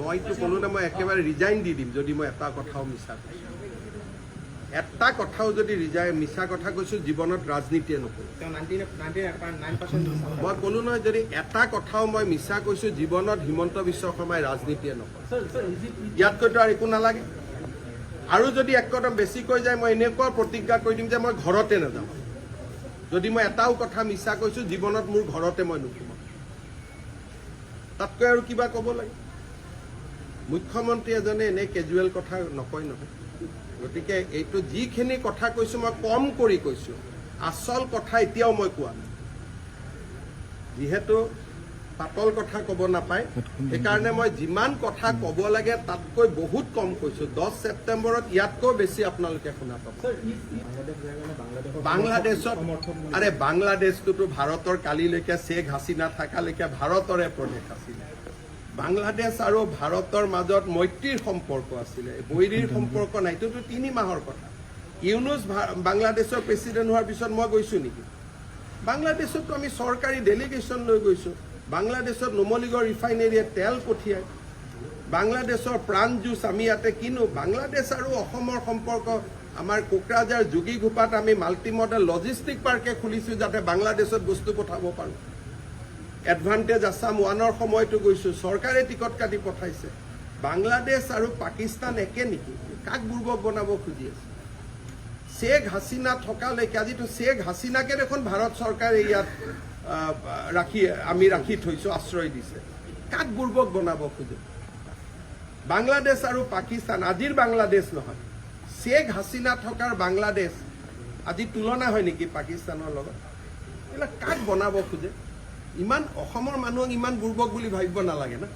মইতো ক'লো না মই একেবাৰে ৰিজাইন দি দিম যদি মই এটা কথাও মিছা কৈছোঁ এটা কথাও যদি মিছা কথা কৈছোঁ জীৱনত ৰাজনীতিয়ে নকৰোঁ মই ক'লো নহয় যদি এটা কথাও মই মিছা কৈছোঁ জীৱনত হিমন্ত বিশ্ব শৰ্মাই ৰাজনীতিয়ে নকৰোঁ ইয়াতকৈতো আৰু একো নালাগে আৰু যদি এক কদম বেছি কৈ যায় মই এনেকুৱা প্ৰতিজ্ঞা কৰি দিম যে মই ঘৰতে নাযাওঁ যদি মই এটাও কথা মিছা কৈছোঁ জীৱনত মোৰ ঘৰতে মই নুসুমাম তাতকৈ আৰু কিবা ক'ব লাগে মুখ্যমন্ত্ৰী এজনে এনে কেজুৱেল কথা নকয় নহয় গতিকে এইটো যিখিনি কথা কৈছোঁ মই কম কৰি কৈছোঁ আচল কথা এতিয়াও মই কোৱা নাই যিহেতু পাতল কথা ক'ব নাপায় সেইকাৰণে মই যিমান কথা ক'ব লাগে তাতকৈ বহুত কম কৈছোঁ 10 ছেপ্টেম্বৰত ইয়াতকৈ বেছি আপোনালোকে শুনা পাব বাংলাদেশত আৰে বাংলাদেশটোতো ভাৰতৰ কালিলৈকে শ্বেখ হাছিনা থকালৈকে ভাৰতৰে প্ৰদেশ আছিলে বাংলাদেশ আৰু ভাৰতৰ মাজত মৈত্ৰীৰ সম্পৰ্ক আছিলে বৈৰীৰ সম্পৰ্ক নাই এইটোতো 3 মাহৰ কথা ইউনুছ বাংলাদেশৰ প্ৰেচিডেণ্ট হোৱাৰ পিছত মই গৈছোঁ নেকি বাংলাদেশতো আমি চৰকাৰী ডেলিগেশ্যন লৈ গৈছোঁ বাংলাদেশত নুমলীগড় ৰিফাইনেৰীয়ে তেল পঠিয়ায় বাংলাদেশৰ প্ৰাণ জুচ আমি ইয়াতে কিনো বাংলাদেশ আৰু অসমৰ সম্পৰ্ক আমাৰ কোকৰাঝাৰ যোগীঘোপাত আমি মাল্টি মডেল লজিষ্টিক পাৰ্কে খুলিছোঁ যাতে বাংলাদেশত বস্তু পঠাব পাৰোঁ এডভান্টেজ আছাম 1ৰ সময়তো গৈছোঁ চৰকাৰে টিকট কাটি পঠাইছে বাংলাদেশ আৰু পাকিস্তান একে নেকি কাক বুৰ্বক বনাব খুজি আছে শ্বেখ হাছিনা থকালৈকে আজিতো শ্বেখ হাছিনাকে দেখোন ভাৰত চৰকাৰে ইয়াত আমি ৰাখি থৈছোঁ আশ্ৰয় দিছে কাক বুৰ্বক বনাব খোজে বাংলাদেশ আৰু পাকিস্তান আজিৰ বাংলাদেশ নহয় শ্বেখ হাছিনা থকাৰ বাংলাদেশ আজি তুলনা হয় নেকি পাকিস্তানৰ লগত এইবিলাক কাক বনাব খোজে ইমান অসমৰ মানুহক ইমান বুৰ্বক বুলি ভাবিব নালাগে না